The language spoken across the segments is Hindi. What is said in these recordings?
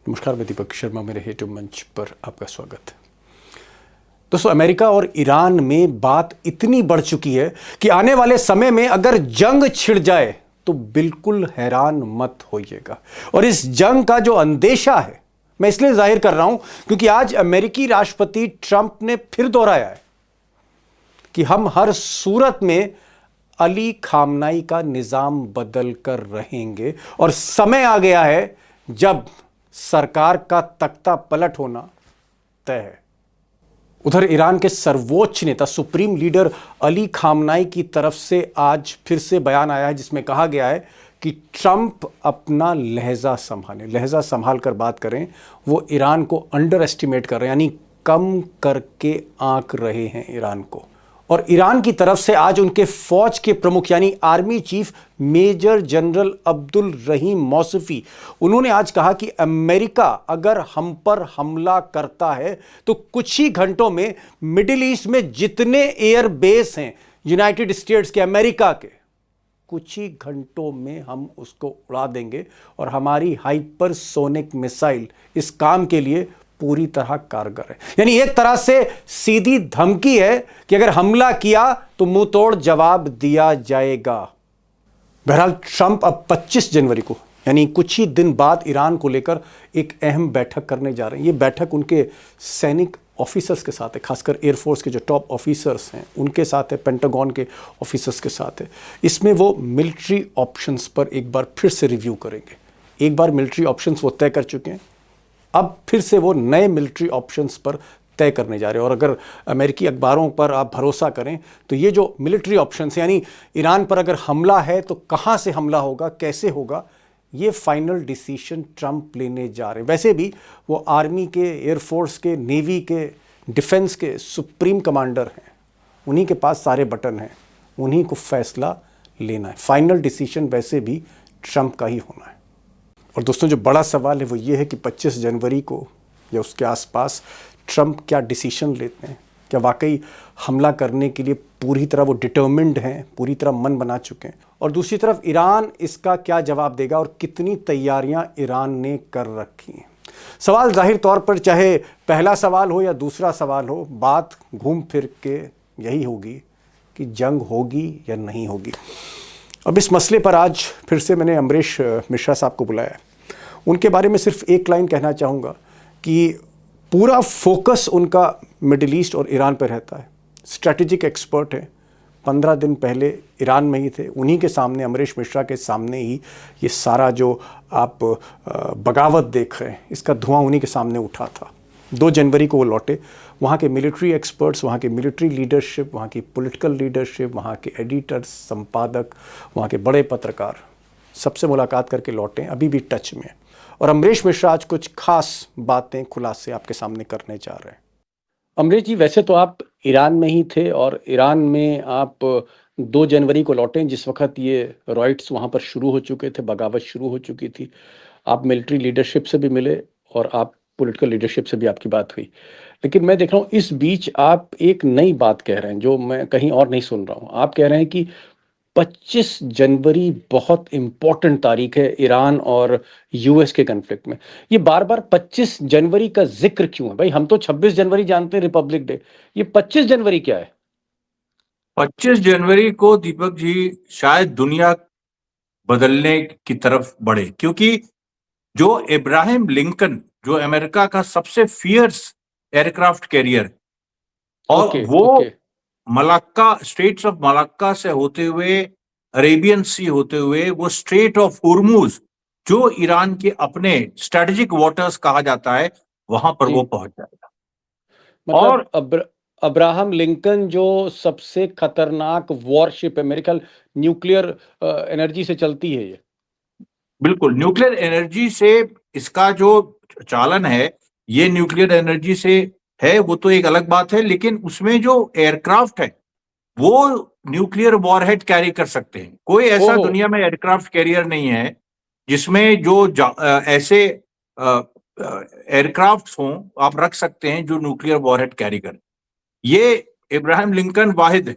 नमस्कार, मैं दीपक शर्मा, मेरे हेटू मंच पर आपका स्वागत है। दोस्तों, अमेरिका और ईरान में बात इतनी बढ़ चुकी है कि आने वाले समय में अगर जंग छिड़ जाए तो बिल्कुल हैरान मत होइएगा। और इस जंग का जो अंदेशा है, मैं इसलिए जाहिर कर रहा हूं क्योंकि आज अमेरिकी राष्ट्रपति ट्रंप ने फिर दोहराया है कि हम हर सूरत में अली खामनाई का निजाम बदल कर रहेंगे और समय आ गया है जब सरकार का तख्ता पलट होना तय है। उधर ईरान के सर्वोच्च नेता सुप्रीम लीडर अली खामनाई की तरफ से आज फिर से बयान आया है जिसमें कहा गया है कि ट्रंप अपना लहजा संभालें, लहजा संभाल कर बात करें। वो ईरान को अंडर एस्टिमेट कर रहे हैं, यानी कम करके आंक रहे हैं ईरान को। और ईरान की तरफ से आज उनके फौज के प्रमुख यानी army chief major general Abdul Rahim Mausafi, उन्होंने आज कहा कि अमेरिका अगर हम पर हमला करता है तो कुछ ही घंटों में मिडिल ईस्ट में जितने एयर बेस हैं यूनाइटेड स्टेट्स के, अमेरिका के, कुछ ही घंटों में हम उसको उड़ा देंगे और हमारी हाइपरसोनिक मिसाइल इस काम के लिए पूरी तरह कारगर है। यानी एक तरह से सीधी धमकी है कि अगर हमला किया तो मुंह तोड़ जवाब दिया जाएगा। बहरहाल ट्रंप अब 25 जनवरी को यानी कुछ ही दिन बाद ईरान को लेकर एक अहम बैठक करने जा रहे हैं। ये बैठक उनके सैनिक ऑफिसर्स के साथ है, खासकर एयरफोर्स के जो टॉप ऑफिसर्स हैं उनके साथ है, पेंटागन के ऑफिसर्स के साथ है। इसमें वो मिलिट्री ऑप्शंस पर एक बार फिर से रिव्यू करेंगे। एक बार मिलिट्री ऑप्शंस वो तय कर चुके हैं, अब फिर से वो नए मिलिट्री ऑप्शंस पर तय करने जा रहे हैं। और अगर अमेरिकी अखबारों पर आप भरोसा करें तो ये जो मिलिट्री ऑप्शंस यानी ईरान पर अगर हमला है तो कहां से हमला होगा, कैसे होगा, ये फाइनल डिसीजन ट्रंप लेने जा रहे हैं। वैसे भी वो आर्मी के, एयरफोर्स के, नेवी के, डिफेंस के सुप्रीम कमांडर हैं, उन्हीं के पास सारे बटन हैं, उन्हीं को फैसला लेना है। फाइनल डिसीजन वैसे भी ट्रंप का ही होना है। और दोस्तों, जो बड़ा सवाल है वो ये है कि 25 जनवरी को या उसके आसपास ट्रंप क्या डिसीजन लेते हैं। क्या वाकई हमला करने के लिए पूरी तरह वो डिटर्मिन्ड हैं, पूरी तरह मन बना चुके हैं। और दूसरी तरफ ईरान इसका क्या जवाब देगा और कितनी तैयारियां ईरान ने कर रखी हैं। सवाल जाहिर तौर पर चाहे पहला सवाल हो या दूसरा सवाल हो, बात घूम फिर के यही होगी कि जंग होगी या नहीं होगी। अब इस मसले पर आज फिर से मैंने अमरीश मिश्रा साहब को बुलाया है। उनके बारे में सिर्फ एक लाइन कहना चाहूँगा कि पूरा फोकस उनका मिडिल ईस्ट और ईरान पर रहता है। स्ट्रैटेजिक एक्सपर्ट हैं, 15 दिन पहले ईरान में ही थे। उन्हीं के सामने, अमरीश मिश्रा के सामने ही ये सारा जो आप बगावत देख रहे हैं, इसका धुआं उन्हीं के सामने उठा था। 2 जनवरी को वो लौटे। वहाँ के मिलिट्री एक्सपर्ट्स, वहाँ के मिलिट्री लीडरशिप, वहाँ की पॉलिटिकल लीडरशिप, वहाँ के एडिटर्स, संपादक, वहाँ के बड़े पत्रकार, सबसे मुलाकात करके लौटे, अभी भी टच में। और अमरीश मिश्रा आज कुछ खास बातें खुलासे आपके सामने करने जा रहे हैं। अमरीश जी, वैसे तो आप ईरान में ही थे और ईरान में आप 2 जनवरी को लौटे जिस वक्त ये रॉयट्स वहाँ पर शुरू हो चुके थे, बगावत शुरू हो चुकी थी। आप मिलिट्री लीडरशिप से भी मिले और आप पॉलिटिकल लीडरशिप से भी आपकी बात हुई। लेकिन मैं देख रहा हूँ इस बीच आप एक नई बात कह रहे हैं जो मैं कहीं और नहीं सुन रहा हूँ। आप कह रहे हैं कि 25 जनवरी बहुत इंपॉर्टेंट तारीख है ईरान और यूएस के कन्फ्लिक्ट में। ये बार-बार 25 जनवरी का जिक्र क्यों है? भाई, हम तो 26 जनवरी जानते हैं रिपब्लिक डे। ये 25 जनवरी क्या है? 25 जनवरी को दीपक जी शायद दुनिया बदलने की तरफ बढ़े, क्योंकि जो इब्राहिम लिंकन, जो अमेरिका का सबसे फियर्स एयरक्राफ्ट कैरियर, और ओके, वो okay. Malacca, straits of Malacca से होते हुए, अरेबियन सी होते हुए, वो स्ट्रेट ऑफ हुर्मुज, जो ईरान के अपने स्ट्रेटेजिक वाटर्स कहा जाता है, वहां पर वो जी, पहुंच जाएगा। मतलब और अब्राहम लिंकन जो सबसे खतरनाक वॉरशिप है, मेरे ख्याल न्यूक्लियर एनर्जी से चलती है ये। बिल्कुल, न्यूक्लियर एनर्जी से इसका जो चालन है, ये न्यूक्लियर एनर्जी से है, वो तो एक अलग बात है, लेकिन उसमें जो एयरक्राफ्ट है वो न्यूक्लियर वॉरहेड कैरी कर सकते हैं। कोई ऐसा ओहो। दुनिया में एयरक्राफ्ट कैरियर नहीं है जिसमें जो ऐसे एयरक्राफ्ट हों आप रख सकते हैं जो न्यूक्लियर वॉरहेड कैरी करें। ये इब्राहिम लिंकन वाहिद है।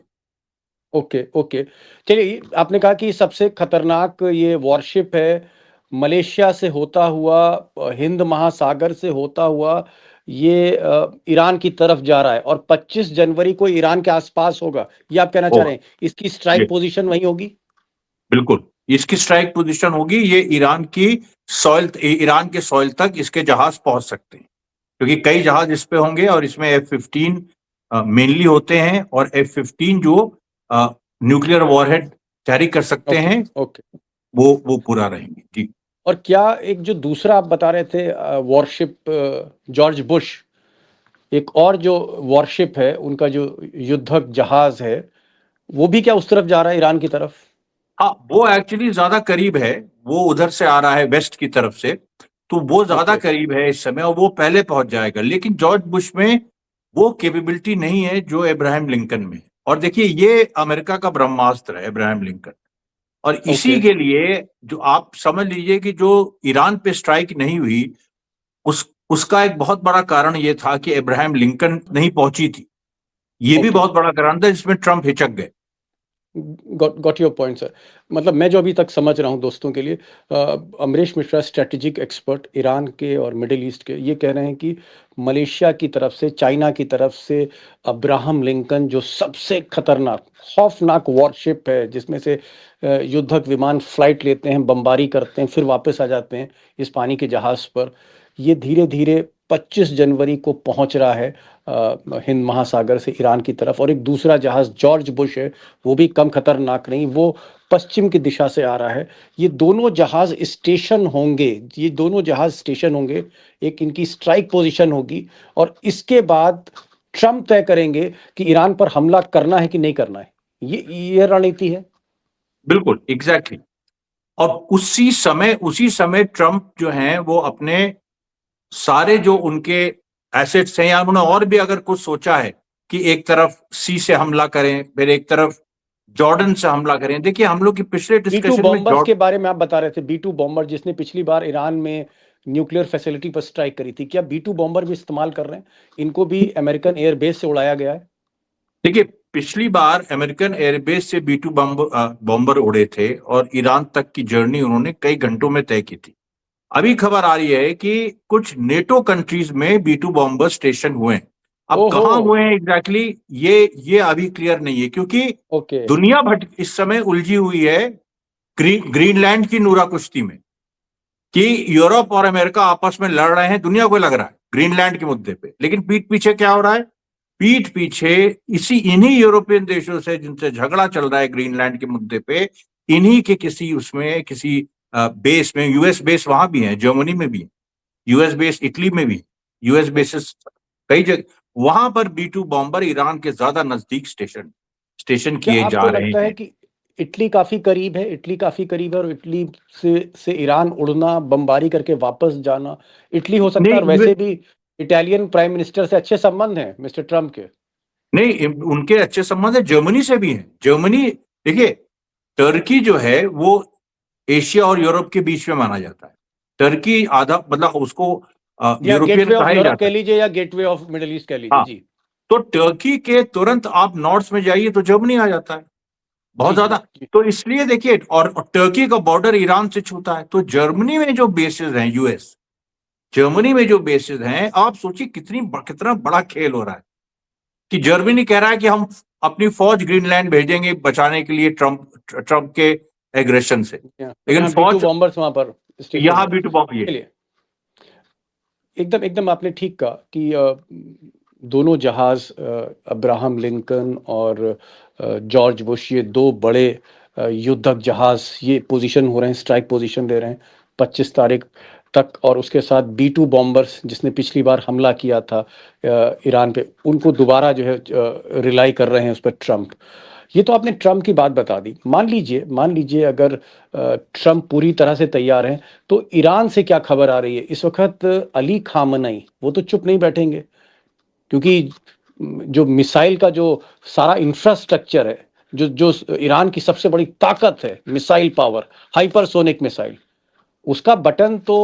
Okay, okay. चलिए, आपने कहा कि सबसे खतरनाक ये वॉरशिप है मलेशिया से होता हुआ, हिंद महासागर से होता हुआ ये ईरान की तरफ जा रहा है और 25 जनवरी को ईरान के आसपास होगा, ये आप कहना चाह होगा। रहे हैं? इसकी ये स्ट्राइक पोजीशन वहीं होगी? बिल्कुल इसकी स्ट्राइक पोजीशन होगी। ये ईरान के सॉइल तक इसके जहाज पहुंच सकते हैं, क्योंकि कई जहाज इस पे होंगे और इसमें F-15 मेनली होते हैं, और F-15 जो न्यूक्लियर वॉरहेड कैरी कर सकते ओके, हैं, ओके। वो पूरा रहेंगे जी। और क्या एक जो दूसरा आप बता रहे थे वॉरशिप, जॉर्ज बुश, एक और जो वॉरशिप है उनका, जो युद्धक जहाज है, वो भी क्या उस तरफ जा रहा है, ईरान की तरफ? हाँ, वो एक्चुअली ज्यादा करीब है, वो उधर से आ रहा है वेस्ट की तरफ से, तो वो ज्यादा ओके, करीब है इस समय और वो पहले पहुंच जाएगा। लेकिन जॉर्ज बुश में वो कैपेबिलिटी नहीं है जो इब्राहिम लिंकन में है। और देखिए, ये अमेरिका का ब्रह्मास्त्र है इब्राहिम लिंकन, और इसी ओके, के लिए जो आप समझ लीजिए कि जो ईरान पे स्ट्राइक नहीं हुई, उसका एक बहुत बड़ा कारण ये था कि इब्राहिम लिंकन नहीं पहुंची थी। ये भी ओके। बहुत बड़ा कारण था जिसमें ट्रंप हिचक गए। Got your point sir. मतलब मैं जो अभी तक समझ रहा हूँ दोस्तों के लिए, Amrish Mishra, strategic expert Iran के और मिडिल ईस्ट के, ये कह रहे हैं कि मलेशिया की तरफ से, चाइना की तरफ से अब्राहम लिंकन, जो सबसे खतरनाक खौफनाक वॉरशिप है, जिसमें से युद्धक विमान फ्लाइट लेते हैं, बमबारी करते हैं, फिर वापस आ जाते हैं इस पानी के जहाज पर, ये धीरे धीरे 25 जनवरी को पहुंच रहा है हिंद महासागर से ईरान की तरफ। और एक दूसरा जहाज जॉर्ज बुश है, वो भी कम खतरनाक नहीं, वो पश्चिम की दिशा से आ रहा है। ये दोनों जहाज स्टेशन होंगे, ये दोनों जहाज स्टेशन होंगे, एक इनकी स्ट्राइक पोजीशन होगी, और इसके बाद ट्रंप तय करेंगे कि ईरान पर हमला करना है कि नहीं करना है। ये रणनीति है। बिल्कुल एग्जैक्टली। और उसी समय ट्रंप जो हैं वो अपने सारे जो उनके एसेट्स हैं, या उन्होंने और भी अगर कुछ सोचा है कि एक तरफ सी से हमला करें, फिर एक तरफ जॉर्डन से हमला करें। देखिए, हम लोग की पिछले बी टू डिस्कशन में बॉम्बर्स के बारे में आप बता रहे थे, बी टू बॉम्बर जिसने पिछली बार ईरान में न्यूक्लियर फैसिलिटी पर स्ट्राइक करी थी, क्या बी टू बॉम्बर भी इस्तेमाल कर रहे हैं? इनको भी अमेरिकन एयरबेस से उड़ाया गया है। देखिए, पिछली बार अमेरिकन एयरबेस से B-2 बॉम्बर उड़े थे और ईरान तक की जर्नी उन्होंने कई घंटों में तय की थी। अभी खबर आ रही है कि कुछ नेटो कंट्रीज में B-2 बॉम्बर स्टेशन हुए हैं। अब ओहो। कहां हुए हैं एग्जैक्टली, ये अभी क्लियर नहीं है, क्योंकि ओके। दुनिया भर इस समय उलझी हुई है ग्रीनलैंड की नूरा कुश्ती में, कि यूरोप और अमेरिका आपस में लड़ रहे हैं। दुनिया को लग रहा है ग्रीनलैंड के मुद्दे पे, लेकिन पीठ पीछे क्या हो रहा है? पीठ पीछे इन्हीं यूरोपियन देशों से जिनसे झगड़ा चल रहा है ग्रीनलैंड के मुद्दे पे, इन्हीं के किसी बेस में, यूएस बेस वहां भी है, जर्मनी में भी, यूएस बेस इटली में भी, यूएस बेसिस कई जगह, वहां पर B-2 बॉम्बर ईरान के ज्यादा नजदीक स्टेशन स्टेशन क्या किए जा आपको रहे लगता है हैं। कि इटली काफी करीब है? इटली काफी करीब है, और इटली से ईरान उड़ना, बमबारी करके वापस जाना, इटली हो सकता है। और नहीं, वैसे भी इटालियन प्राइम मिनिस्टर से अच्छे संबंध हैं मिस्टर ट्रम्प के। नहीं, उनके अच्छे संबंध है, जर्मनी से भी है। जर्मनी, देखिए, टर्की जो है वो एशिया और यूरोप के बीच में माना जाता है। टर्की आधा, मतलब उसको या यूरोपियन गेटवे ऑफ कहा ही यूरोप जाता कह है। लीजिए, या गेटवे ऑफ मिडिल ईस्ट कह लीजिए हाँ, जी। तो टर्की के तुरंत आप नॉर्थ में जाइए तो जर्मनी आ जाता है, बहुत जी जी ज्यादा। जी। तो इसलिए देखिए, और टर्की का बॉर्डर ईरान से छूता है, तो जर्मनी में जो बेसिस हैं, यूएस जर्मनी में जो बेसिस हैं, आप सोचिए कितना बड़ा खेल हो रहा है, कि जर्मनी कह रहा है कि हम अपनी फौज ग्रीनलैंड भेजेंगे बचाने के लिए ट्रंप के एग्रेशन से, लेकिन यहाँ बी टू फौज बॉम्बर्स वहां पर स्टेशन यहां है। भी टू बॉम्ब ये। चलिए, एकदम एकदम आपने ठीक कहा कि दोनों जहाज, अब्राहम लिंकन और जॉर्ज बुश, ये दो बड़े युद्धक जहाज, ये पोजीशन हो रहे हैं, स्ट्राइक पोजीशन ले रहे हैं 25 तारीख तक। और उसके साथ बी टू बॉम्बर्स, जिसने पिछली बार हमला किया था ईरान पे, उनको दोबारा जो है रिलाई कर रहे हैं उस पर ट्रंप। ये तो आपने ट्रंप की बात बता दी। मान लीजिए अगर ट्रंप पूरी तरह से तैयार हैं, तो ईरान से क्या खबर आ रही है इस वक्त? अली खामनई वो तो चुप नहीं बैठेंगे, क्योंकि जो मिसाइल का जो सारा इंफ्रास्ट्रक्चर है, जो जो ईरान की सबसे बड़ी ताकत है, मिसाइल पावर, हाइपरसोनिक मिसाइल, उसका बटन तो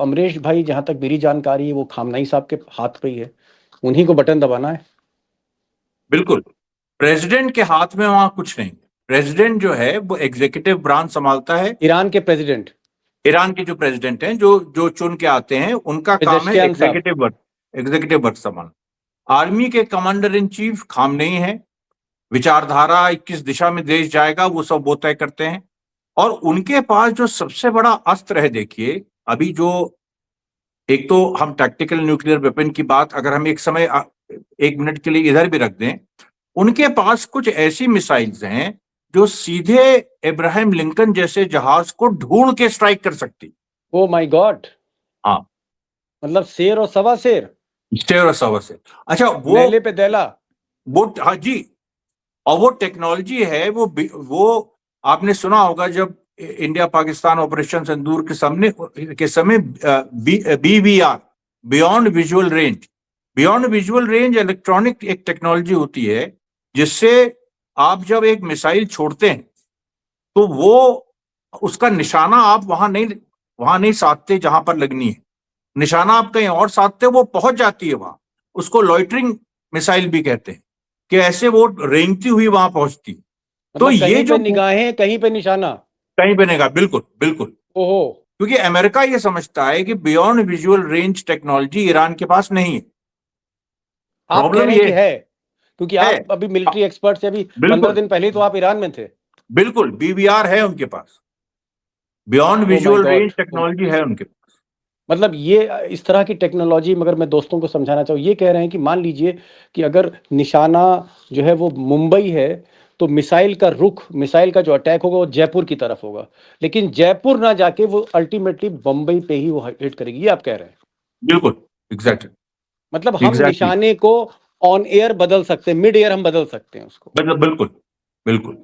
अमरीश भाई, जहां तक मेरी जानकारी है, वो खामनई साहब के हाथ पे ही है। उन्हीं को बटन दबाना है। बिल्कुल, प्रेसिडेंट के हाथ में वहां कुछ नहीं। प्रेसिडेंट जो है वो एग्जीक्यूटिव ब्रांच संभालता है। ईरान के प्रेसिडेंट। ईरान के जो प्रेसिडेंट हैं, जो जो चुन के आते हैं, उनका काम है पेजेश्कियान साहब। एग्जीक्यूटिव वर्क संभालना। आर्मी के कमांडर इन चीफ खामनेई है। विचारधारा किस दिशा में देश जाएगा वो सब वो तय करते हैं। और उनके पास जो सबसे बड़ा अस्त्र है, देखिए अभी जो, एक तो हम टैक्टिकल न्यूक्लियर वेपन की बात अगर हम एक मिनट के लिए इधर भी रख दें, उनके पास कुछ ऐसी मिसाइल्स हैं जो सीधे इब्राहिम लिंकन जैसे जहाज को ढूंढ के स्ट्राइक कर सकती। Oh my God. हाँ, मतलब शेर और सवा शेर। शेर और सवा शेर। अच्छा, नेले पे दैला। हाँ जी। और वो टेक्नोलॉजी है, वो आपने सुना होगा जब इंडिया पाकिस्तान ऑपरेशन सिंदूर के समय BVR, beyond visual range, beyond visual range electronic एक टेक्नोलॉजी होती है जिससे आप जब एक मिसाइल छोड़ते हैं तो वो उसका निशाना आप वहां नहीं साधते जहां पर लगनी है, निशाना आप कहीं और साधते, वो पहुंच जाती है वहां। उसको लॉइटरिंग मिसाइल भी कहते हैं कि ऐसे वो रेंगती हुई वहां पहुंचती। तो मतलब ये कहीं जो पे निगाहें कहीं पे निशाना। कहीं बनेगा, बिल्कुल बिल्कुल। ओहो। क्योंकि अमेरिका ये समझता है कि beyond visual range technology Iran के पास नहीं है। आप कह प्रॉब्लम रहे हैं ये कि है, क्योंकि है। आप अभी मिलिट्री एक्सपर्ट से, अभी 15 बिल्कुल दिन पहले तो आप ईरान में थे। बिल्कुल, BVR है उनके पास, beyond oh my visual range god. Technology है उनके पास। मतलब ये इस तरह की टेक्नोलॉजी, मगर मैं दोस्तों को समझाना चाहूँ, ये कह रहे हैं कि मान लीजिए कि अगर निशाना जो है वो मुंबई है, तो मिसाइल का रुख, मिसाइल का जो अटैक होगा वो जयपुर की तरफ होगा, लेकिन जयपुर ना जाके वो अल्टीमेटली बम्बई पे ही वो हिट करेगी, ये आप कह रहे हैं। बिल्कुल, एग्जैक्टली मतलब हम एग्जैक्टली। निशाने को ऑन एयर बदल सकते हैं, मिड एयर हम बदल सकते हैं उसको। मतलब बिल्कुल बिल्कुल।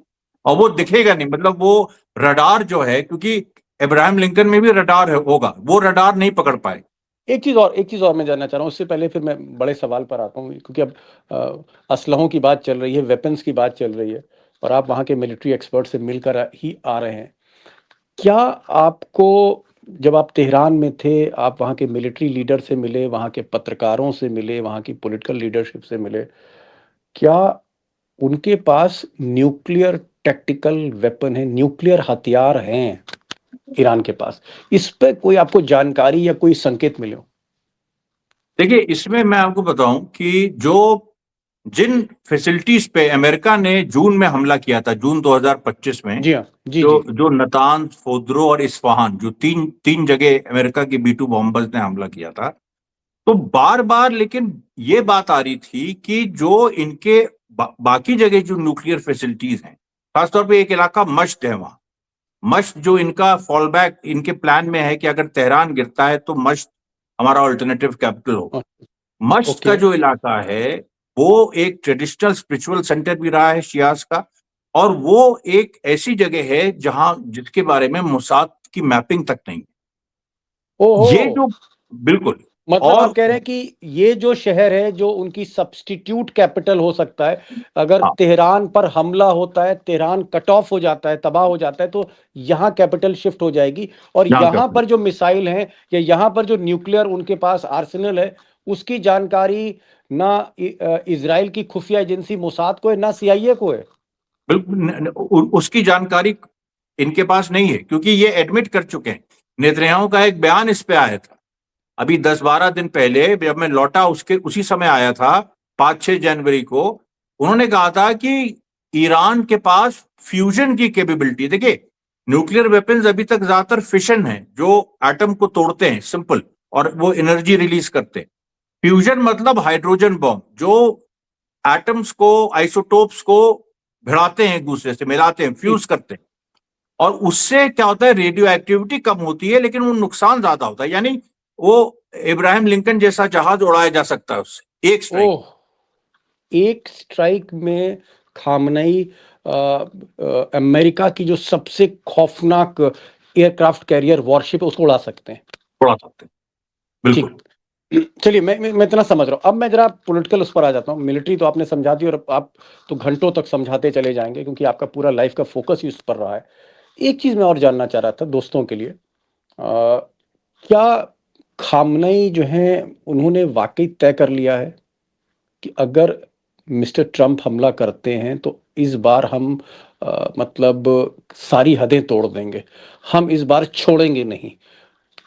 और वो दिखेगा नहीं, मतलब वो रडार जो है, क्योंकि इब्राहिम लिंकन में भी रडार होगा, वो रडार नहीं पकड़ पाए। एक चीज और मैं जानना चाह रहा हूँ, उससे पहले फिर मैं बड़े सवाल पर आता हूँ, क्योंकि अब असलहों की बात चल रही है, वेपन्स की बात चल रही है, और आप वहाँ के मिलिट्री एक्सपर्ट से मिलकर ही आ रहे हैं। क्या आपको, जब आप तेहरान में थे, आप वहाँ के मिलिट्री लीडर से मिले, वहाँ के पत्रकारों से मिले, वहाँ की पॉलिटिकल लीडरशिप से मिले, क्या उनके पास न्यूक्लियर टैक्टिकल वेपन है, न्यूक्लियर हथियार हैं ईरान के पास? इस पे कोई आपको जानकारी या कोई संकेत मिले हो? देखिए, इसमें मैं आपको बताऊं कि जिन फैसिलिटीज पे अमेरिका ने जून में हमला किया था, जून 2025 में, जी हाँ। जी जो जी। जो नतान्ज, फोद्रो और इस्फहान, जो तीन तीन जगह अमेरिका के B2 बॉम्बर्स ने हमला किया था, तो बार बार लेकिन ये बात आ रही थी कि जो इनके बाकी जगह जो न्यूक्लियर फैसिलिटीज हैं, खासतौर पे एक इलाका मश्त है, वहां मश्त जो इनका फॉल बैक इनके प्लान में है कि अगर तेहरान गिरता है तो मश्त हमारा ऑल्टरनेटिव कैपिटल होगा। मश्त का ओके। जो इलाका है वो एक ट्रेडिशनल स्पिरिचुअल सेंटर भी रहा है शियास का, और वो एक ऐसी जगह है जहां जिसके बारे में मोसाद की मैपिंग तक नहीं ओहो। है। ये जो बिल्कुल। मतलब आप और कह रहे हैं कि ये जो शहर है, जो उनकी सब्स्टिट्यूट कैपिटल हो सकता है, अगर हाँ, तेहरान पर हमला होता है, तेहरान कट ऑफ हो जाता है, तबाह हो जाता है, तो यहाँ कैपिटल शिफ्ट हो जाएगी, और यहाँ यहाँ कैपिटल पर जो मिसाइल हैं या यहाँ पर जो न्यूक्लियर उनके पास आर्सेनल है, उसकी जानकारी ना इजराइल की खुफिया एजेंसी मोसाद को है, ना CIA को है। बिल्कुल उसकी जानकारी इनके पास नहीं है, क्योंकि ये एडमिट कर चुके हैं। नेतन्याहू का एक बयान इस पे आया था अभी 10-12 दिन पहले, जब मैं लौटा उसके उसी समय आया था, 5-6 जनवरी को। उन्होंने कहा था कि ईरान के पास फ्यूजन की कैपेबिलिटी, देखिए न्यूक्लियर वेपन्स अभी तक ज्यादातर फिशन है, जो एटम को तोड़ते हैं, सिंपल, और वो एनर्जी रिलीज करते हैं। फ्यूजन मतलब हाइड्रोजन बॉम्ब, जो एटम्स को, आइसोटोप्स को भिड़ाते हैं, एक दूसरे से मिलाते हैं, जी। फ्यूज करते हैं, और उससे क्या होता है, रेडियो एक्टिविटी कम होती है, लेकिन वो नुकसान ज्यादा होता है। यानी वो इब्राहिम लिंकन जैसा जहाज उड़ाया जा सकता है उससे एक स्ट्राइक। ओह। एक स्ट्राइक में खामनई अमेरिका की जो सबसे खौफनाक एयरक्राफ्ट कैरियर वॉरशिप है, उसको उड़ा सकते हैं। उड़ा सकते हैं, बिल्कुल। ठीक। चलिए, मैं इतना समझ रहा हूँ। अब मैं जरा पॉलिटिकल उस पर आ जाता हूँ। मिलिट्री तो आपने समझा दी, और आप तो घंटों तक समझाते चले जाएंगे, क्योंकि आपका पूरा लाइफ का फोकस ही उस पर रहा है। एक चीज़ मैं और जानना चाह रहा था दोस्तों के लिए, क्या खामनई जो हैं, उन्होंने वाकई तय कर लिया है कि अगर मिस्टर ट्रंप हमला करते हैं तो इस बार हम मतलब सारी हदें तोड़ देंगे, हम इस बार छोड़ेंगे नहीं।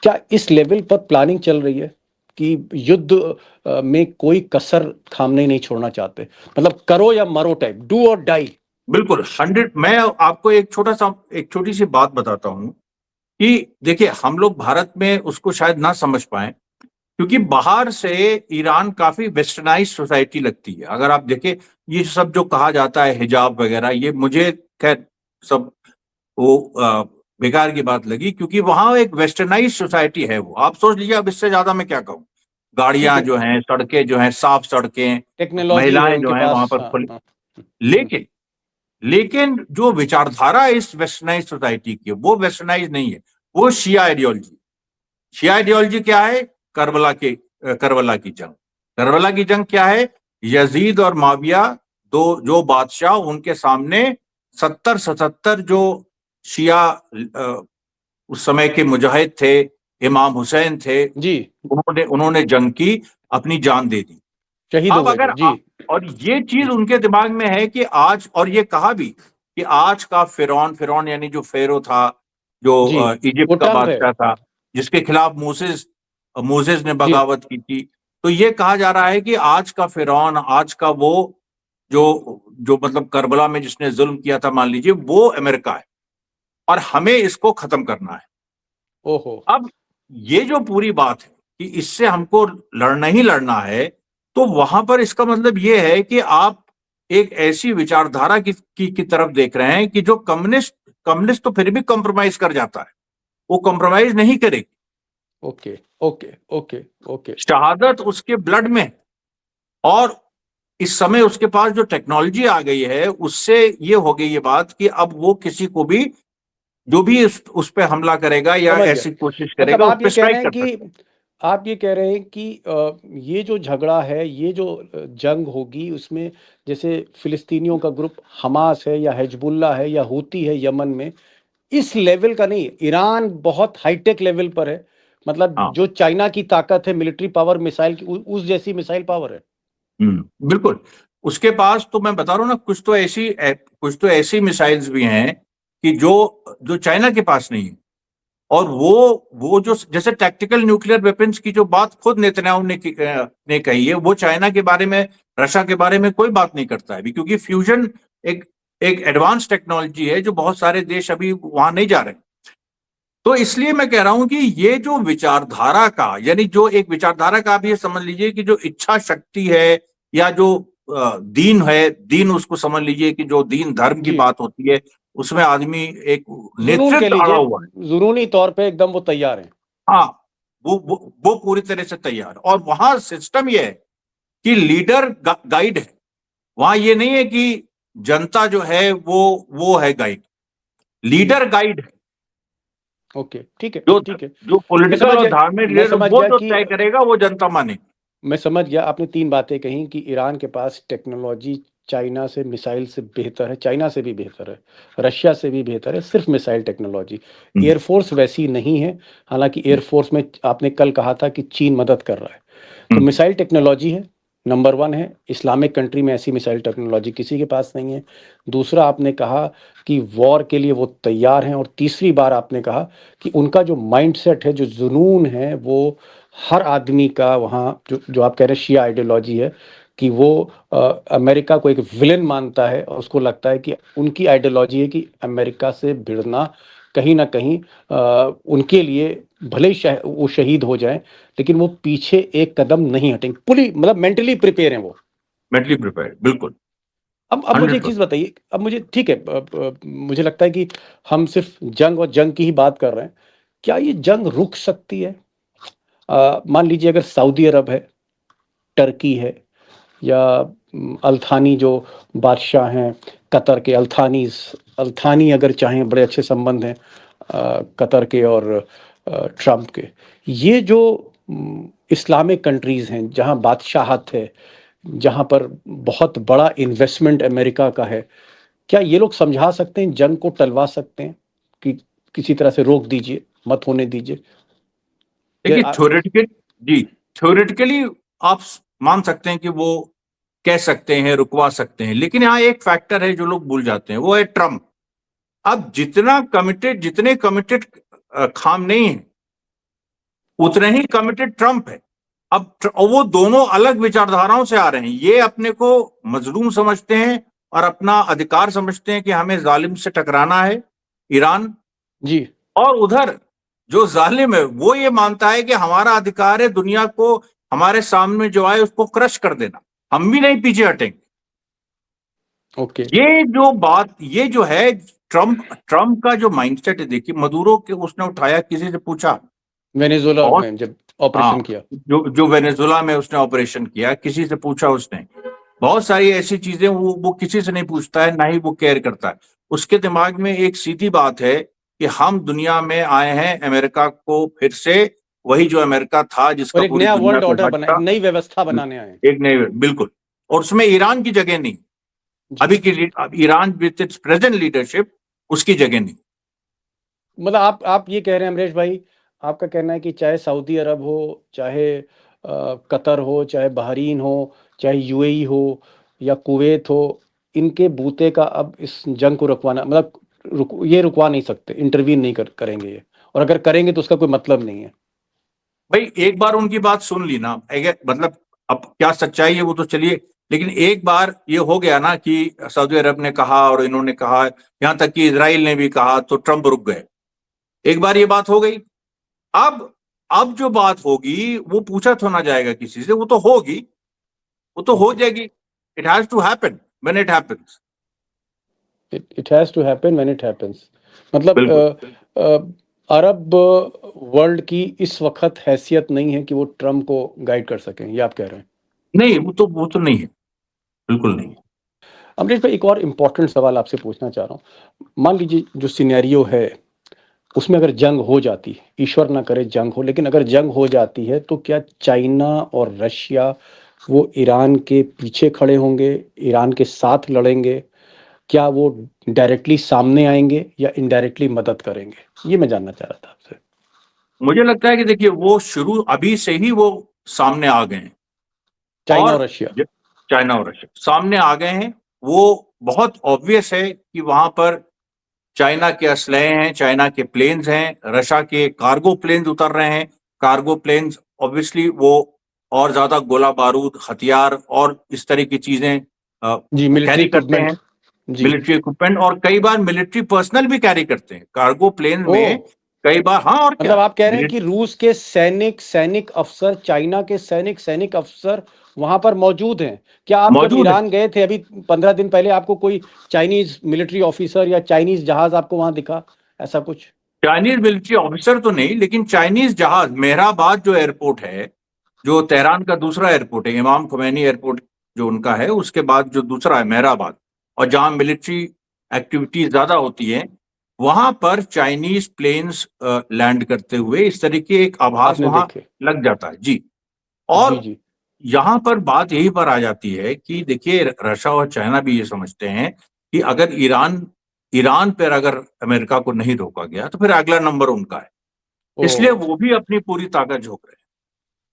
क्या इस लेवल पर प्लानिंग चल रही है कि युद्ध में कोई कसर थामने नहीं छोड़ना चाहते, मतलब करो या मरो टाइप, डू और डाई? बिल्कुल 100। मैं आपको एक छोटी सी बात बताता हूं कि देखिए, हम लोग भारत में उसको शायद ना समझ पाए, क्योंकि बाहर से ईरान काफी वेस्टर्नाइज सोसाइटी लगती है। अगर आप देखें, ये सब जो कहा जाता है हिजाब वगैरह, ये मुझे खैर सब वो बेकार की बात लगी, क्योंकि वहां एक वेस्टर्नाइज सोसाइटी है। वो आप सोच लीजिए, अब इससे ज्यादा मैं क्या कहूँ। ठीक गाड़ियां है, जो हैं, सड़कें जो हैं, साफ सड़कें, टेक्नोलॉजी है महिलाएं जो उनके हैं वहां पास, पर हाँ खुली। हाँ। हम्म, लेकिन लेकिन जो विचारधारा इस वेस्टर्नाइज सोसाइटी की है, वो वेस्टर्नाइज नहीं है। वो शिया आइडियोलॉजी। शिया आइडियोलॉजी क्या है? करबला की जंग। करबला की जंग क्या है? यजीद और माविया, दो जो बादशाह, उनके सामने 70-77 जो शिया उस समय के मुजाहिद थे, इमाम हुसैन थे, जी, उन्होंने उन्होंने जंग की, अपनी जान दे दी। शहीद हो अब गए अगर थे जी। और ये चीज उनके दिमाग में है कि आज, और ये कहा भी कि आज का फिरौन, फिरौन यानी जो फेरो था, जो जी, वो इजिप्ट का ट्रम्प है। बादशाह था, जिसके खिलाफ मोसेस मोसेस ने जी, बगावत की थी। तो ये कहा जा रहा है कि आज का फिरौन, आज का वो जो जो मतलब करबला में जिसने जुल्म किया था, मान लीजिए, वो अमेरिका है, और हमें इसको खत्म करना है। ओहो। अब ये जो पूरी बात है कि इससे हमको लड़ना ही लड़ना है, तो वहां पर इसका मतलब ये है कि आप एक ऐसी विचारधारा की तरफ देख रहे हैं कि जो कम्युनिस्ट कम्युनिस्ट तो फिर भी कॉम्प्रोमाइज कर जाता है, वो कॉम्प्रोमाइज नहीं करेगी। Okay, okay, okay, okay. शहादत उसके ब्लड में है। और इस समय उसके पास जो टेक्नोलॉजी आ गई है, उससे ये हो गई ये बात कि अब वो किसी को भी, जो भी उस पे हमला करेगा या समझ गया। ऐसी कोशिश मतलब करेगा, उस पे स्ट्राइक कर सकता है। आप ये कह रहे हैं कि ये जो झगड़ा है, ये जो जंग होगी उसमें, जैसे फिलिस्तीनियों का ग्रुप हमास है या हिजबुल्लाह है या हूती है यमन में, इस लेवल का नहीं, ईरान बहुत हाईटेक लेवल पर है। मतलब हाँ। जो चाइना की ताकत है मिलिट्री पावर, मिसाइल की, उस जैसी मिसाइल पावर है। बिल्कुल। उसके पास तो मैं बता रहा हूं ना, कुछ तो ऐसी मिसाइल्स भी हैं कि जो जो चाइना के पास नहीं है। और वो जो जैसे टैक्टिकल न्यूक्लियर वेपन्स की जो बात खुद नेतन्याहू ने कही है, वो चाइना के बारे में, रशिया के बारे में कोई बात नहीं करता है अभी, क्योंकि फ्यूजन एक एक एडवांस टेक्नोलॉजी है जो बहुत सारे देश अभी वहां नहीं जा रहे। तो इसलिए मैं कह रहा हूं कि ये जो विचारधारा का, यानी जो एक विचारधारा का, आप ये समझ लीजिए कि जो इच्छा शक्ति है, या जो दीन है, दीन उसको समझ लीजिए कि जो दीन धर्म की जी, बात होती है, उसमें आदमी एक जुनून कह नेतृत्व अड़ा लीजिए, हुआ है। जुनूनी तौर पे एकदम वो तैयार है। हाँ, वो पूरी तरह से तैयार है। और वहां सिस्टम ये है कि लीडर गाइड है। वहां ये नहीं है कि जनता जो है वो है गाइड। जी, लीडर गाइड है। ओके, ठीक है, जो ठीक है। जो मैं पॉलिटिकल समझ और गया, धार्मिक मैं लीडर, समझ वो गया जो कि तय करेगा, वो जनता मानेगी। मैं समझ गया, आपने तीन बातें कही कि ईरान के पास टेक्नोलॉजी चाइना से, मिसाइल से बेहतर है, चाइना से भी बेहतर है, रशिया से भी बेहतर है, सिर्फ मिसाइल टेक्नोलॉजी। हम्म, एयरफोर्स वैसी नहीं है, हालांकि एयरफोर्स में आपने कल कहा था कि चीन मदद कर रहा है। तो हम्म, मिसाइल टेक्नोलॉजी है, नंबर वन है। इस्लामिक कंट्री में ऐसी मिसाइल टेक्नोलॉजी किसी के पास नहीं है। दूसरा, आपने कहा कि वॉर के लिए वो तैयार हैं। और तीसरी बार आपने कहा कि उनका जो माइंडसेट है, जो जुनून है, वो हर आदमी का वहाँ, जो जो आप कह रहे हैं शिया आइडियोलॉजी है, कि वो अमेरिका को एक विलेन मानता है और उसको लगता है कि उनकी आइडियोलॉजी है कि अमेरिका से भिड़ना कहीं ना कहीं उनके लिए, भले ही वो शहीद हो जाएं, लेकिन वो पीछे एक कदम नहीं हटेंगे, पूरी मतलब मेंटली प्रिपेयर हैं वो। मेंटली प्रिपेयर, बिल्कुल। अब मुझे एक 100%। चीज़ बताइए, अब मुझे ठीक है, मुझे लगता है कि हम सिर्फ जंग और जंग की ही बात कर रहे हैं। क्या ये जंग रुक सकती है? मान लीजिए अगर सऊदी अरब है, टर्की है, या अल्थानी जो बादशाह हैं, कतर के अल्थानी अगर चाहें, बड़े अच्छे संबंध हैं कतर के और ट्रम्प के। ये जो इस्लामिक कंट्रीज़ हैं जहाँ बादशाहत है, जहाँ पर बहुत बड़ा इन्वेस्टमेंट अमेरिका का है, क्या ये लोग समझा सकते हैं, जंग को टलवा सकते हैं कि किसी तरह से रोक दीजिए, मत होने दीजिए? देखिए, थ्योरेटिकल जी, थ्योरेटिकली आप मान सकते हैं कि वो कह सकते हैं, रुकवा सकते हैं। लेकिन यहाँ एक फैक्टर है जो लोग भूल जाते हैं, वो है ट्रम्प। अब जितने कमिटेड खामनेई है, उतने ही कमिटेड ट्रम्प है। और वो दोनों अलग विचारधाराओं से आ रहे हैं। ये अपने को मजलूम समझते हैं और अपना अधिकार समझते हैं कि हमें जालिम से टकराना है, ईरान। जी। और उधर जो जालिम है वो ये मानता है कि हमारा अधिकार है दुनिया को हमारे सामने जो आए उसको क्रश कर देना, हम भी नहीं पीछे हटेंगे। ओके। ये जो है ट्रम्प का जो माइंडसेट है, देखिए मदुरो के उसने उठाया, किसी से पूछा, वेनेजुएला बहुत, में जब हाँ, ऑपरेशन किया, जो वेनेजुएला में उसने ऑपरेशन किया, किसी से पूछा उसने, बहुत सारी ऐसी चीजें वो किसी से नहीं पूछता है, ना ही वो केयर करता है। उसके दिमाग में एक सीधी बात है कि हम दुनिया में आए हैं अमेरिका को फिर से, वही जो अमेरिका था जिसका और एक पूरी नया दुनिया वर्ल्ड को ऑर्डर राज बना, एक था, नई व्यवस्था बनाने आए हैं। एक नई, बिल्कुल। और उसमें ईरान की जगह नहीं, जी। अभी की Iran with its present leadership, उसकी जगह नहीं। मतलब आप ये कह रहे हैं अमरीश भाई, आपका कहना है कि चाहे सऊदी अरब हो, चाहे कतर हो, चाहे बहरीन हो, चाहे यूएई हो या कुवैत हो, इनके बूते का अब इस जंग को रुकवाना, मतलब ये रुकवा नहीं सकते, इंटरवीन नहीं करेंगे ये, और अगर करेंगे तो उसका कोई मतलब नहीं है। भाई एक बार उनकी बात सुन ली ना, मतलब अब क्या सच्चाई है वो तो चलिए, लेकिन एक बार ये हो गया ना कि सऊदी अरब ने कहा और इन्होंने कहा, यहां तक कि इजराइल ने भी कहा, तो ट्रंप रुक गए। एक बार ये बात हो गई। अब जो बात होगी वो पूछा तो ना जाएगा किसी से, वो तो होगी, वो तो हो जाएगी। It has to happen when it happens. It has to happen when it happens. मतलब बिल्कुल। अरब वर्ल्ड की इस वक्त हैसियत नहीं है कि वो ट्रम्प को गाइड कर सकें, ये आप कह रहे हैं। नहीं, वो तो नहीं है, बिल्कुल नहीं है। अमरीश भाई, एक और इम्पोर्टेंट सवाल आपसे पूछना चाह रहा हूँ। मान लीजिए जो सिनेरियो है उसमें अगर जंग हो जाती है, ईश्वर ना करे जंग हो, लेकिन अगर जंग हो जाती है तो क्या चाइना और रशिया वो ईरान के पीछे खड़े होंगे, ईरान के साथ लड़ेंगे? क्या वो डायरेक्टली सामने आएंगे या इनडायरेक्टली मदद करेंगे? ये मैं जानना चाह रहा था आपसे। मुझे लगता है कि देखिए वो शुरू अभी से ही वो सामने आ गए हैं। चाइना और और रशिया। चाइना और रशिया सामने आ गए हैं। वो बहुत ऑब्वियस है कि वहां पर चाइना के असलहे हैं, चाइना के प्लेन्स हैं, रशिया के कार्गो प्लेन्स उतर रहे हैं। कार्गो प्लेन्स ऑब्वियसली वो और ज्यादा गोला बारूद, हथियार और इस तरह की चीजें जी, मिलिट्री कैरी करते इक्विपमेंट। हैं। जी। मिलिट्री इक्विपमेंट और कई बार मिलिट्री पर्सनल भी कैरी करते हैं कार्गो प्लेन ओ, में। कई बार, हाँ, और मतलब क्या, आप कह रहे हैं कि रूस के सैनिक अफसर, चाइना के सैनिक अफसर वहां पर मौजूद हैं। क्या आप जब मौजूद है। ईरान गए थे अभी 15 दिन पहले, आपको कोई चाइनीज मिलिट्री ऑफिसर या चाइनीज जहाज आपको वहां दिखा, ऐसा कुछ? चाइनीज मिलिट्री ऑफिसर तो नहीं, लेकिन चाइनीज जहाज, मेहराबाद जो एयरपोर्ट है, जो तेहरान का दूसरा एयरपोर्ट है, इमाम खुमैनी एयरपोर्ट जो उनका है, उसके बाद जो दूसरा है मेहराबाद, और जहां मिलिट्री एक्टिविटीज ज्यादा होती है, वहां पर चाइनीज प्लेन्स लैंड करते हुए इस तरह के एक आभास आपने वहां देखे? लग जाता है जी। जी और जी। यहां पर बात यही पर आ जाती है कि देखिए रशिया और चाइना भी ये समझते हैं कि अगर ईरान ईरान पर अगर अमेरिका को नहीं रोका गया तो फिर अगला नंबर उनका है। ओ, इसलिए वो भी अपनी पूरी ताकत झोंक रहे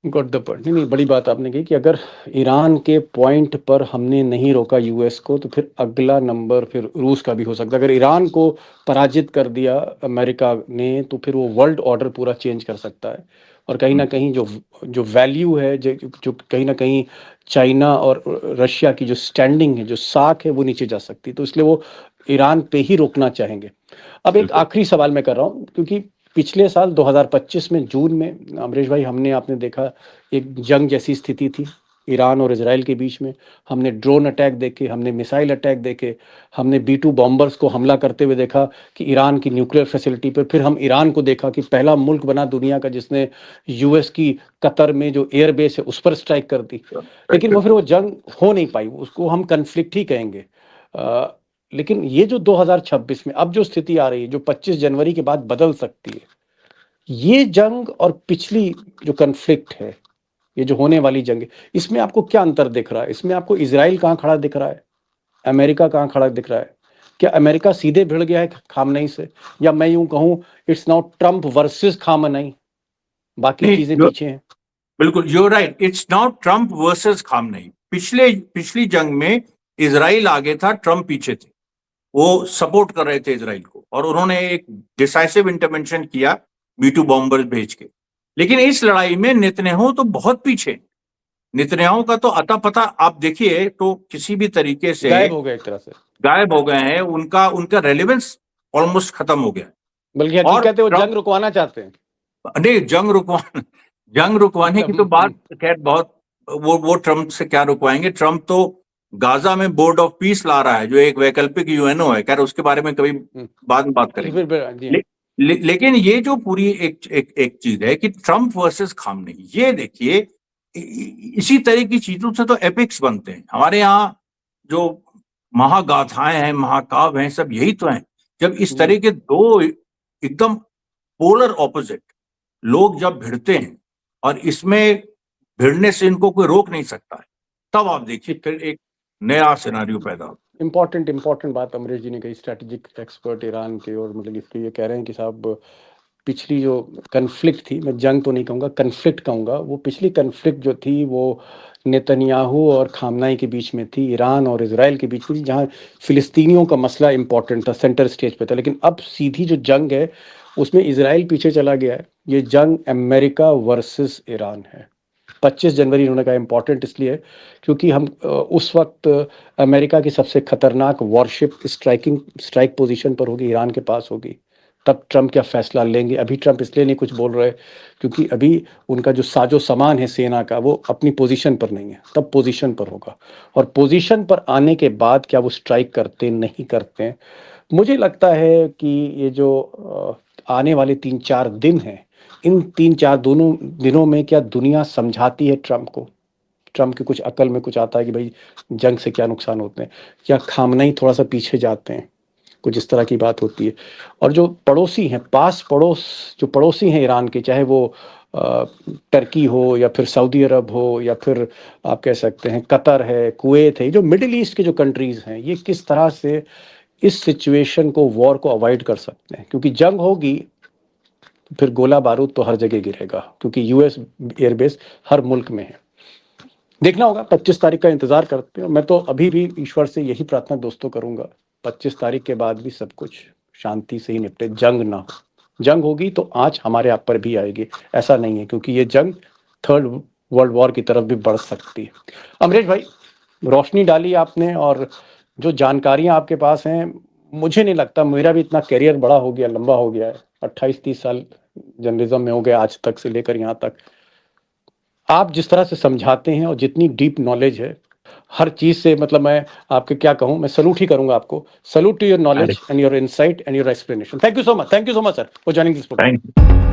गॉट द पॉइंट। नहीं नहीं, बड़ी बात आपने की कि अगर ईरान के पॉइंट पर हमने नहीं रोका यूएस को, तो फिर अगला नंबर फिर रूस का भी हो सकता है। अगर ईरान को पराजित कर दिया अमेरिका ने, तो फिर वो वर्ल्ड ऑर्डर पूरा चेंज कर सकता है। और कहीं हैं। ना कहीं जो जो वैल्यू है, जो कहीं ना कहीं चाइना और रशिया की जो स्टैंडिंग है, जो साख है, वो नीचे जा सकती है। तो इसलिए वो ईरान पे ही रोकना चाहेंगे। अब एक बिल्कुल। आखिरी सवाल मैं कर रहा हूँ, क्योंकि पिछले साल 2025 में जून में अमरीश भाई, आपने देखा एक जंग जैसी स्थिति थी ईरान और इजराइल के बीच में। हमने ड्रोन अटैक देखे, हमने मिसाइल अटैक देखे, हमने B-2 बॉम्बर्स को हमला करते हुए देखा कि ईरान की न्यूक्लियर फैसिलिटी पर। फिर हम ईरान को देखा कि पहला मुल्क बना दुनिया का जिसने यूएस की कतर में जो एयरबेस है उस पर स्ट्राइक कर दी। लेकिन वो फिर वो जंग हो नहीं पाई, उसको हम कन्फ्लिक्ट ही कहेंगे। लेकिन ये जो 2026 में अब जो स्थिति आ रही है, जो 25 जनवरी के बाद बदल सकती है, ये जंग और पिछली जो कन्फ्लिक्ट है, ये जो होने वाली जंग है, इसमें आपको क्या अंतर दिख रहा है? इसमें आपको इजराइल कहाँ खड़ा दिख रहा है, अमेरिका कहाँ खड़ा दिख रहा है? क्या अमेरिका सीधे भिड़ गया है खामनई से, या मैं यूं कहूं इट्स नाउ ट्रम्प वर्सेस खामनई, बाकी नहीं, चीजें पीछे हैं? बिल्कुल, you right, it's not Trump versus Khamenei, पिछली जंग में इजराइल आगे था, ट्रम्प पीछे थे, वो सपोर्ट कर रहे थे इजराइल को, और उन्होंने एक डिसाइसिव इंटरवेंशन किया B-2 बॉम्बर्स भेज के। लेकिन इस लड़ाई में नेतन्याहू तो बहुत पीछे। नेतन्याहू का तो अता पता आप देखिए तो किसी भी तरीके से गायब हो गए, एक तरह से गायब हो गए हैं, उनका रेलेवेंस ऑलमोस्ट खत्म हो गया। बल्कि हकीकत है वो जंग रुकवाना चाहते हैं। नहीं, जंग रुकवाने की तो बात खैर बहुत, वो ट्रम्प से क्या रुकवाएंगे। ट्रम्प तो गाजा में बोर्ड ऑफ पीस ला रहा है, जो एक वैकल्पिक UNO है, खैर उसके बारे में कभी बाद में बात करेंगे। लेकिन ये जो पूरी एक चीज है कि ट्रम्प वर्सेस खामनेई, ये देखिए इसी तरह की चीजों से तो एपिक्स बनते हैं हमारे यहाँ, जो महागाथाएं हैं, महाकाव्य हैं, सब यही तो हैं। जब इस तरह के दो एकदम पोलर ऑपोजिट लोग जब भिड़ते हैं, और इसमें भिड़ने से इनको कोई रोक नहीं सकता है, तब आप देखिए फिर एक नया सिनेरियो पैदा हो। इंपॉर्टेंट बात अमरीश जी ने कही, स्ट्रेटेजिक एक्सपर्ट ईरान के, और मतलब इसलिए ये कह रहे हैं कि साहब पिछली जो कन्फ्लिक्ट थी, मैं जंग तो नहीं कहूँगा, कन्फ्लिक्ट कहूँगा, वो पिछली कन्फ्लिक्ट जो थी वो नेतन्याहू और खामनाई के बीच में थी, ईरान और इजराइल के बीच में थी, जहाँ फिलिस्तीनियों का मसला इंपॉर्टेंट था, सेंटर स्टेज पे था। लेकिन अब सीधी जो जंग है उसमें इजराइल पीछे चला गया है। ये जंग अमेरिका वर्सेस ईरान है। 25 जनवरी इन्होंने कहा इंपॉर्टेंट इसलिए क्योंकि हम उस वक्त अमेरिका की सबसे खतरनाक वॉरशिप स्ट्राइक पोजीशन पर होगी, ईरान के पास होगी। तब ट्रम्प क्या फैसला लेंगे? अभी ट्रम्प इसलिए नहीं कुछ बोल रहे क्योंकि अभी उनका जो साजो सामान है सेना का, वो अपनी पोजीशन पर नहीं है, तब पोजीशन पर होगा। और पोजीशन पर आने के बाद क्या वो स्ट्राइक करते नहीं करते? मुझे लगता है कि ये जो आने वाले 3-4 दिन हैं, इन 3-4 दोनों दिनों में क्या दुनिया समझाती है ट्रम्प को? ट्रम्प की कुछ अकल में कुछ आता है कि भाई जंग से क्या नुकसान होते हैं, या खामनेई थोड़ा सा पीछे जाते हैं, कुछ इस तरह की बात होती है। और जो पड़ोसी हैं, जो पड़ोसी हैं ईरान के, चाहे वो टर्की हो या फिर सऊदी अरब हो या फिर आप कह सकते हैं कतर है, कुवैत है, जो मिडिल ईस्ट के जो कंट्रीज़ हैं, ये किस तरह से इस सिचुएशन को, वॉर को अवॉइड कर सकते हैं? क्योंकि जंग होगी फिर गोला बारूद तो हर जगह गिरेगा, क्योंकि US एयरबेस हर मुल्क में है। देखना होगा, 25 तारीख का इंतजार करते हैं। मैं तो अभी भी ईश्वर से यही प्रार्थना दोस्तों करूंगा, 25 तारीख के बाद भी सब कुछ शांति से ही निपटे, जंग ना हो। जंग होगी तो आँच हमारे आप पर भी आएगी, ऐसा नहीं है, क्योंकि ये जंग 3rd वर्ल्ड वॉर की तरफ भी बढ़ सकती है। अमरीश भाई, रोशनी डाली आपने, और जो जानकारियां आपके पास हैं, मुझे नहीं लगता, मेरा भी इतना करियर बड़ा हो गया, लंबा हो गया है, 28-30 साल जर्नलिज्म में हो गया आज तक से लेकर यहाँ तक। आप जिस तरह से समझाते हैं और जितनी डीप नॉलेज है हर चीज से, मतलब मैं आपके क्या कहूँ, मैं सलूट ही करूंगा आपको। Salute to your knowledge and your insight and your explanation. Thank you so much sir for joining this programme.